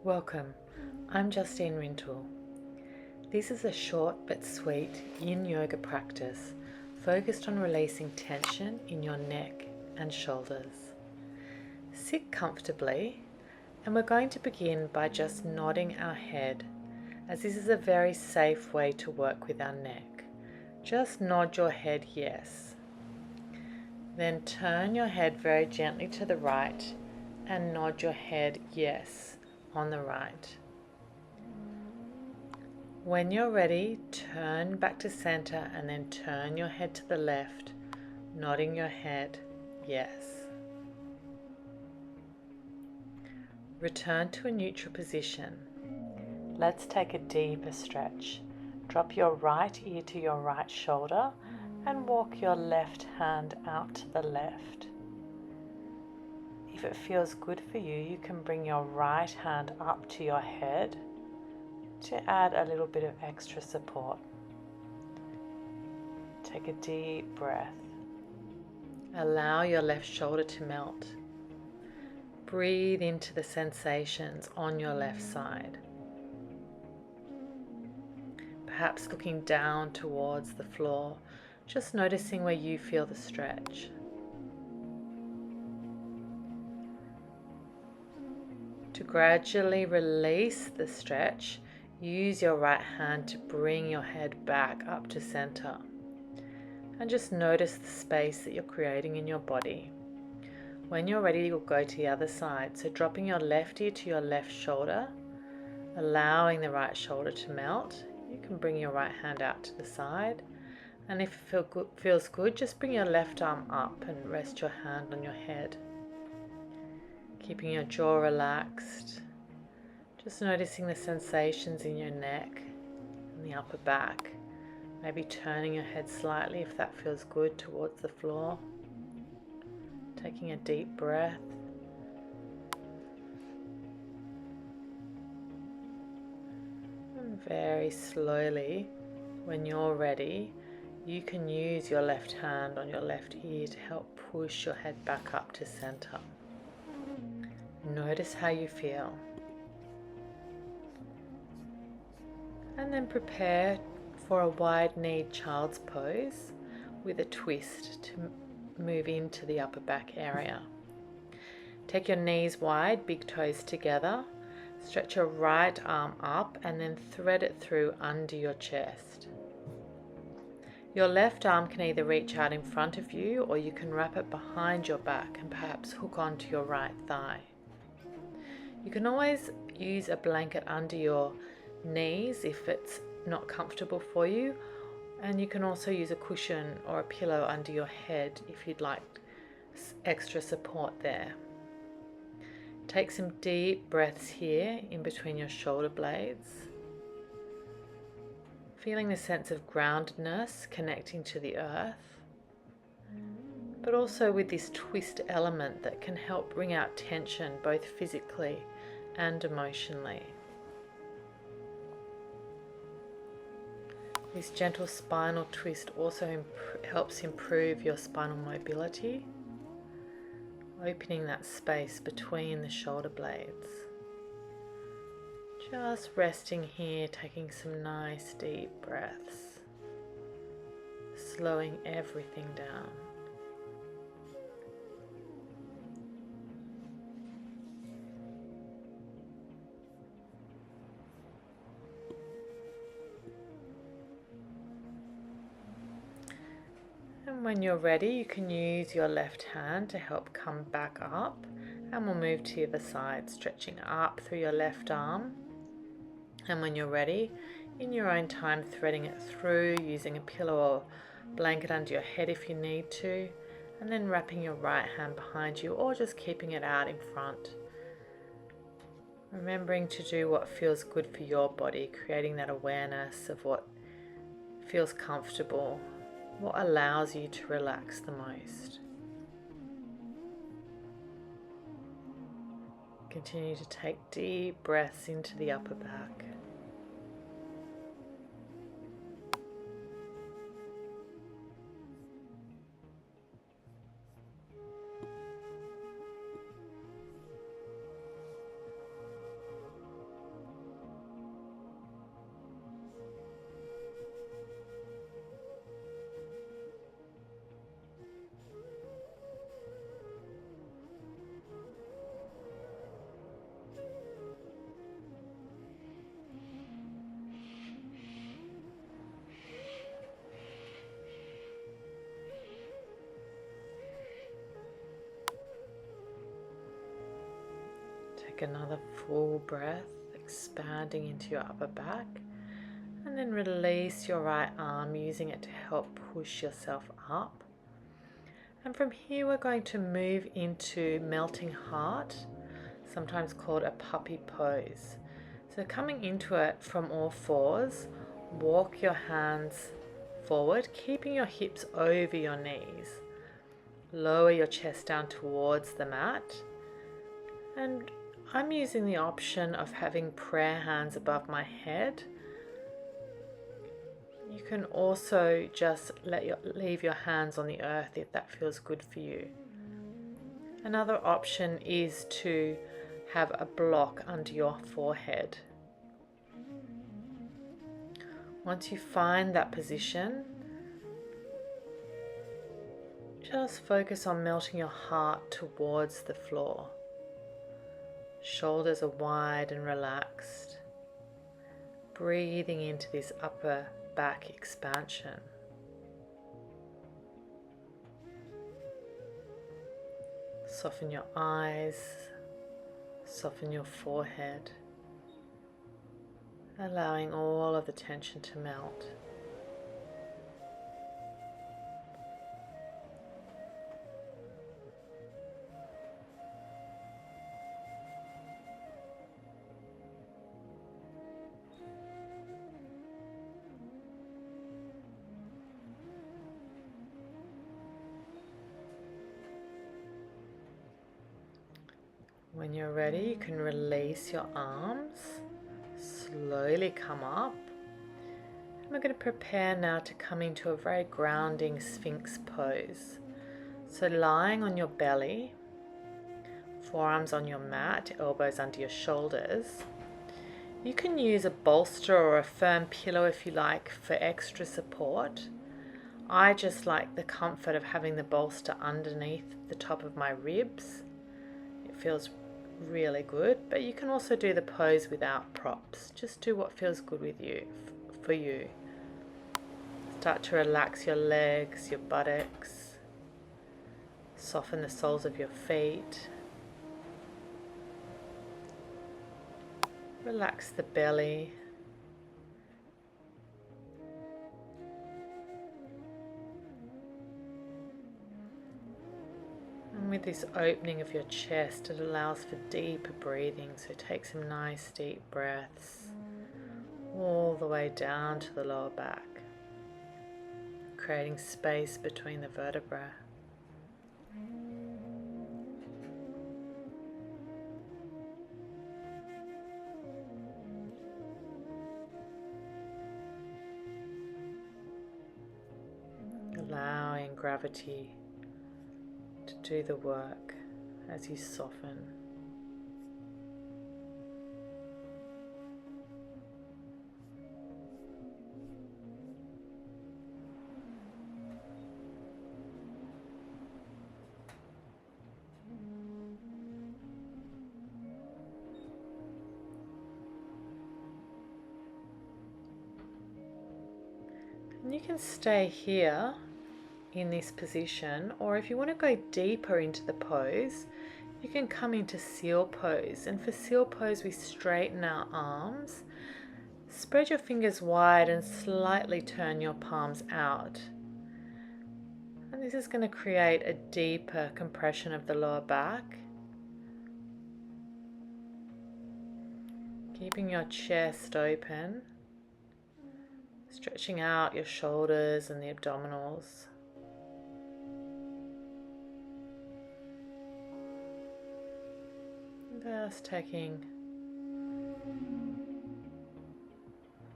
Welcome, I'm Justine Rintoul. This is a short but sweet yin yoga practice focused on releasing tension in your neck and shoulders. Sit comfortably, and we're going to begin by just nodding our head, as this is a very safe way to work with our neck. Just nod your head yes. Then turn your head very gently to the right and nod your head yes on the right. When you're ready, turn back to center and then turn your head to the left, nodding your head yes. Return to a neutral position. Let's take a deeper stretch. Drop your right ear to your right shoulder and walk your left hand out to the left. If it feels good for you, you can bring your right hand up to your head to add a little bit of extra support. Take a deep breath. Allow your left shoulder to melt. Breathe into the sensations on your left side. Perhaps looking down towards the floor, just noticing where you feel the stretch. To gradually release the stretch, use your right hand to bring your head back up to center. And just notice the space that you're creating in your body. When you're ready, you'll go to the other side. So dropping your left ear to your left shoulder, allowing the right shoulder to melt. You can bring your right hand out to the side. And if it feels good, just bring your left arm up and rest your hand on your head. Keeping your jaw relaxed, just noticing the sensations in your neck and the upper back. Maybe turning your head slightly if that feels good towards the floor. Taking a deep breath. And very slowly, when you're ready, you can use your left hand on your left ear to help push your head back up to center. Notice how you feel. And then prepare for a wide-kneed child's pose with a twist to move into the upper back area. Take your knees wide, big toes together. Stretch your right arm up and then thread it through under your chest. Your left arm can either reach out in front of you or you can wrap it behind your back and perhaps hook onto your right thigh. You can always use a blanket under your knees if it's not comfortable for you, and you can also use a cushion or a pillow under your head if you'd like extra support there. Take some deep breaths here in between your shoulder blades, feeling the sense of groundedness connecting to the earth, but also with this twist element that can help bring out tension both physically and emotionally. This gentle spinal twist also helps improve your spinal mobility, opening that space between the shoulder blades. Just resting here, taking some nice deep breaths, slowing everything down. And when you're ready, you can use your left hand to help come back up, and we'll move to the other side, stretching up through your left arm. And when you're ready, in your own time, threading it through, using a pillow or blanket under your head if you need to, and then wrapping your right hand behind you or just keeping it out in front. Remembering to do what feels good for your body, creating that awareness of what feels comfortable, what allows you to relax the most. Continue to take deep breaths into the upper back. Take another full breath, expanding into your upper back, and then release your right arm, using it to help push yourself up. And from here we're going to move into melting heart, sometimes called a puppy pose. So coming into it from all fours, walk your hands forward, keeping your hips over your knees. Lower your chest down towards the mat. And I'm using the option of having prayer hands above my head. You can also just leave your hands on the earth if that feels good for you. Another option is to have a block under your forehead. Once you find that position, just focus on melting your heart towards the floor. Shoulders are wide and relaxed. Breathing into this upper back expansion. Soften your eyes, soften your forehead, allowing all of the tension to melt. When you're ready, you can release your arms, slowly come up. And we're going to prepare now to come into a very grounding Sphinx pose. So lying on your belly, forearms on your mat, elbows under your shoulders. You can use a bolster or a firm pillow if you like for extra support. I just like the comfort of having the bolster underneath the top of my ribs. It feels really good, but you can also do the pose without props. Just do what feels good with you, for you. Start to relax your legs, your buttocks. Soften the soles of your feet. Relax the belly. And with this opening of your chest, it allows for deeper breathing. So take some nice deep breaths all the way down to the lower back, creating space between the vertebrae. Allowing gravity to do the work as you soften. And you can stay here in this position, or if you want to go deeper into the pose, you can come into seal pose. And for seal pose, we straighten our arms, spread your fingers wide and slightly turn your palms out. And this is going to create a deeper compression of the lower back, keeping your chest open, stretching out your shoulders and the abdominals. Just taking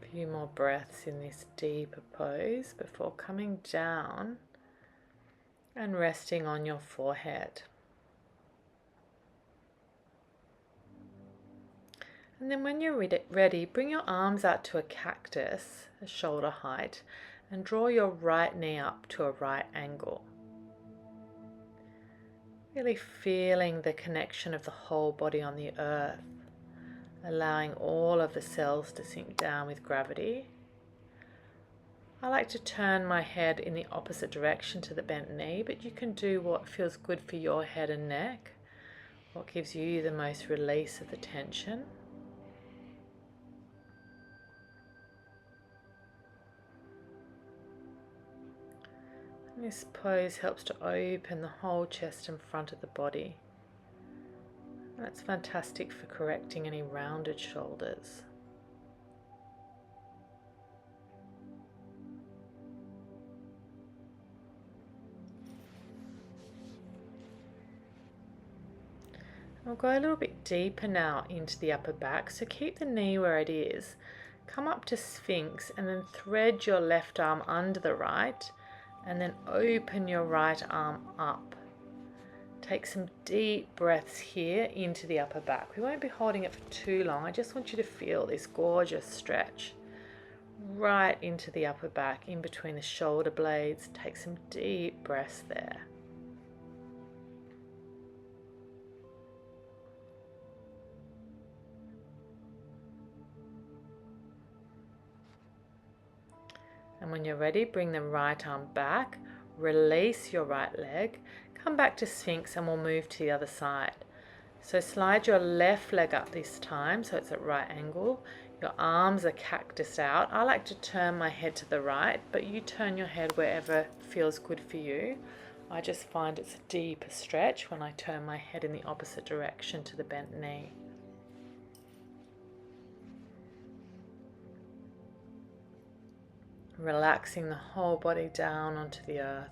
a few more breaths in this deeper pose before coming down and resting on your forehead. And then when you're ready, bring your arms out to a cactus, a shoulder height, and draw your right knee up to a right angle. Really feeling the connection of the whole body on the earth, allowing all of the cells to sink down with gravity. I like to turn my head in the opposite direction to the bent knee, but you can do what feels good for your head and neck, What gives you the most release of the tension? And this pose helps to open the whole chest and front of the body. And that's fantastic for correcting any rounded shoulders. We'll go a little bit deeper now into the upper back, so keep the knee where it is. Come up to Sphinx and then thread your left arm under the right and then open your right arm up. Take some deep breaths here into the upper back. We won't be holding it for too long. I just want you to feel this gorgeous stretch right into the upper back, in between the shoulder blades. Take some deep breaths there. And when you're ready, bring the right arm back, release your right leg, come back to Sphinx, and we'll move to the other side. So slide your left leg up this time so it's at right angle. Your arms are cactus out. I like to turn my head to the right, but you turn your head wherever feels good for you. I just find it's a deeper stretch when I turn my head in the opposite direction to the bent knee. Relaxing the whole body down onto the earth.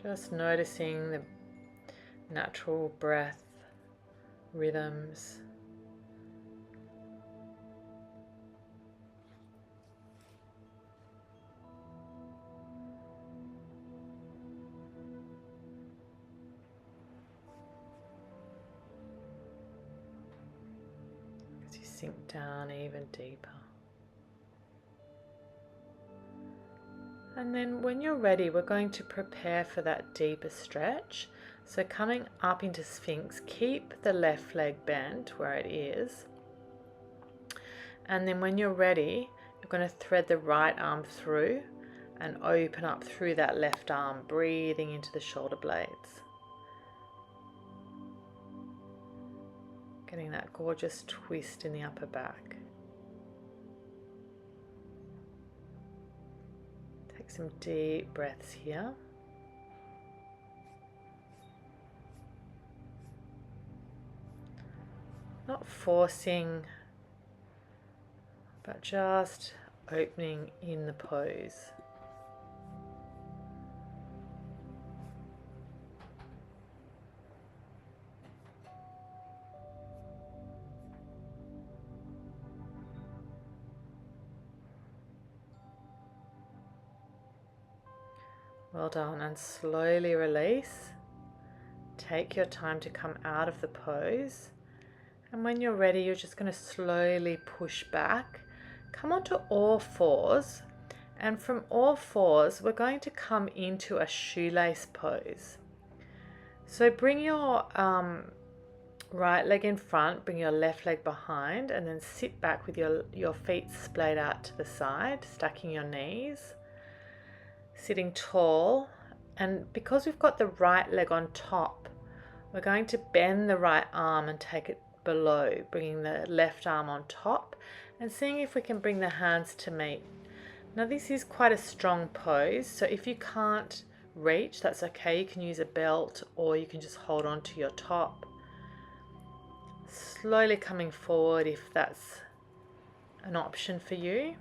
Just noticing the natural breath rhythms. As you sink down even deeper. And then when you're ready, we're going to prepare for that deeper stretch. So coming up into Sphinx, keep the left leg bent where it is. And then when you're ready, you're going to thread the right arm through and open up through that left arm, breathing into the shoulder blades. Getting that gorgeous twist in the upper back. Take some deep breaths here. Not forcing, but just opening in the pose. Well done, and slowly release. Take your time to come out of the pose. And when you're ready, you're just going to slowly push back. Come onto all fours. And from all fours, we're going to come into a shoelace pose. So bring your right leg in front, bring your left leg behind, and then sit back with your feet splayed out to the side, stacking your knees. Sitting tall, and because we've got the right leg on top, we're going to bend the right arm and take it below, bringing the left arm on top and seeing if we can bring the hands to meet. Now this is quite a strong pose, so if you can't reach, that's okay. You can use a belt or you can just hold on to your top. Slowly coming forward if that's an option for you.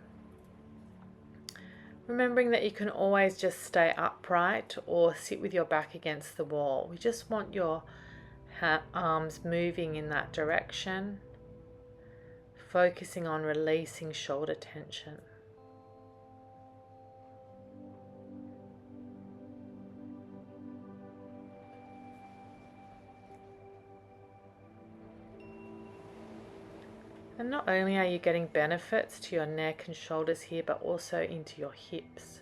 Remembering that you can always just stay upright or sit with your back against the wall. We just want your arms moving in that direction, focusing on releasing shoulder tension. And not only are you getting benefits to your neck and shoulders here, but also into your hips.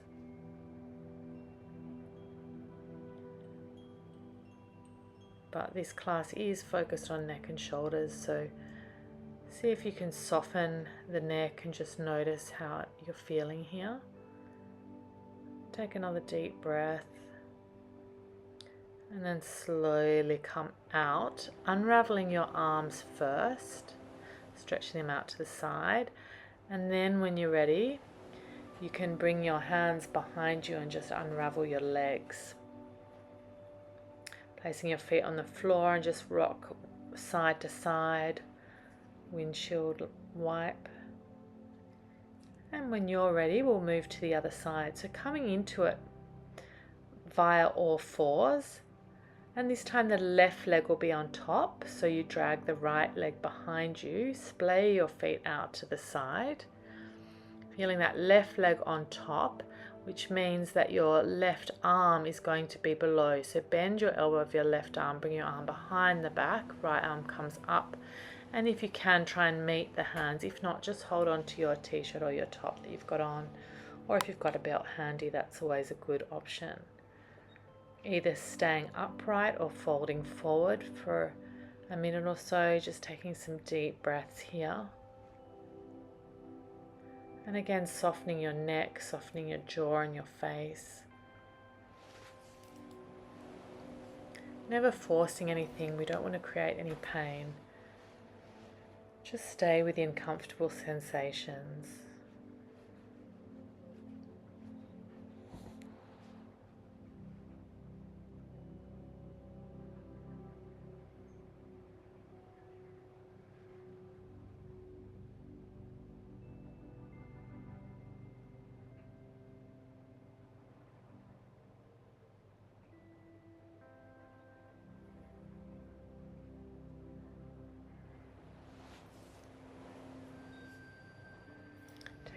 But this class is focused on neck and shoulders, so See if you can soften the neck and just notice how you're feeling here. Take another deep breath and then slowly come out, unraveling your arms first, stretching them out to the side, and then when you're ready, you can bring your hands behind you and just unravel your legs. Placing your feet on the floor and just rock side to side, windshield wipe. And when you're ready, we'll move to the other side. So coming into it via all fours, and this time the left leg will be on top, so you drag the right leg behind you, splay your feet out to the side, feeling that left leg on top, which means that your left arm is going to be below. So bend your elbow of your left arm, bring your arm behind the back, right arm comes up, and if you can, try and meet the hands. If not, just hold on to your t-shirt or your top that you've got on, or if you've got a belt handy, that's always a good option. Either staying upright or folding forward for a minute or so, just taking some deep breaths here. And again, softening your neck, softening your jaw and your face. Never forcing anything, we don't want to create any pain. Just stay within comfortable sensations.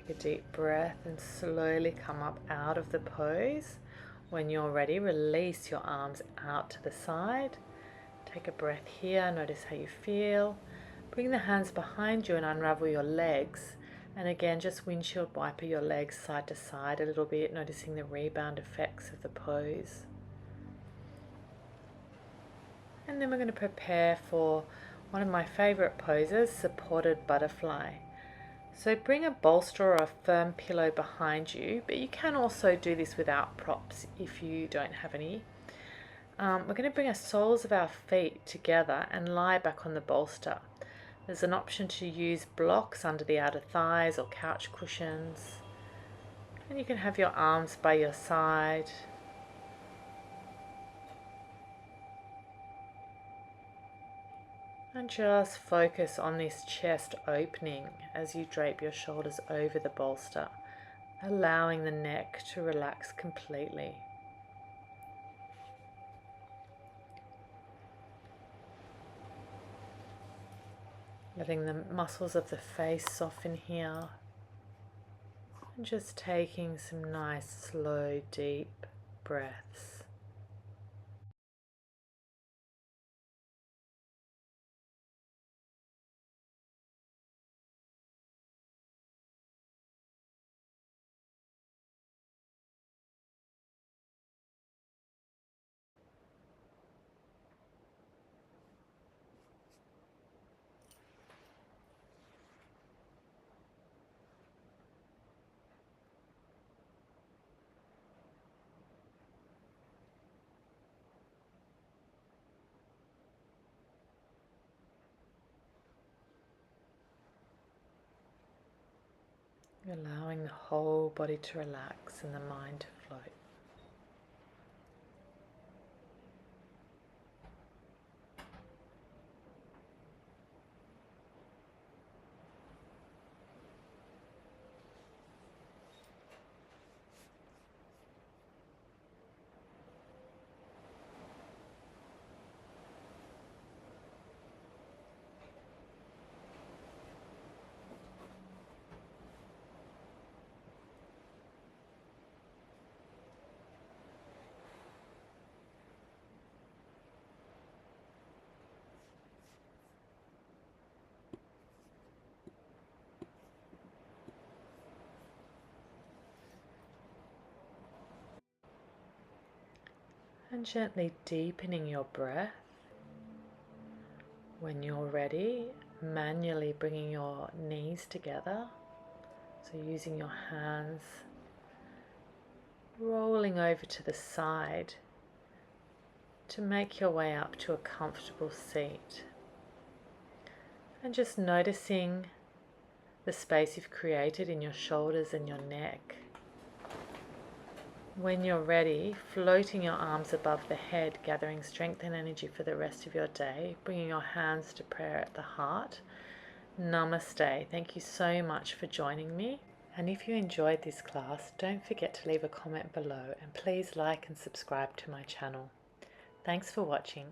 Take a deep breath and slowly come up out of the pose. When you're ready, release your arms out to the side. Take a breath here, notice how you feel. Bring the hands behind you and unravel your legs. And again, just windshield wiper your legs side to side a little bit, noticing the rebound effects of the pose. And then we're going to prepare for one of my favorite poses, supported butterfly. So bring a bolster or a firm pillow behind you, but you can also do this without props if you don't have any. We're going to bring the soles of our feet together and lie back on the bolster. There's an option to use blocks under the outer thighs or couch cushions. And you can have your arms by your side. And just focus on this chest opening as you drape your shoulders over the bolster, allowing the neck to relax completely. Letting the muscles of the face soften here. And just taking some nice, slow, deep breaths. Allowing the whole body to relax and the mind to float. And gently deepening your breath. When you're ready, manually bringing your knees together. So using your hands, rolling over to the side to make your way up to a comfortable seat. And just noticing the space you've created in your shoulders and your neck. When you're ready, floating your arms above the head, gathering strength and energy for the rest of your day, bringing your hands to prayer at the heart. Namaste. Thank you so much for joining me. And if you enjoyed this class, don't forget to leave a comment below and please like and subscribe to my channel. Thanks for watching.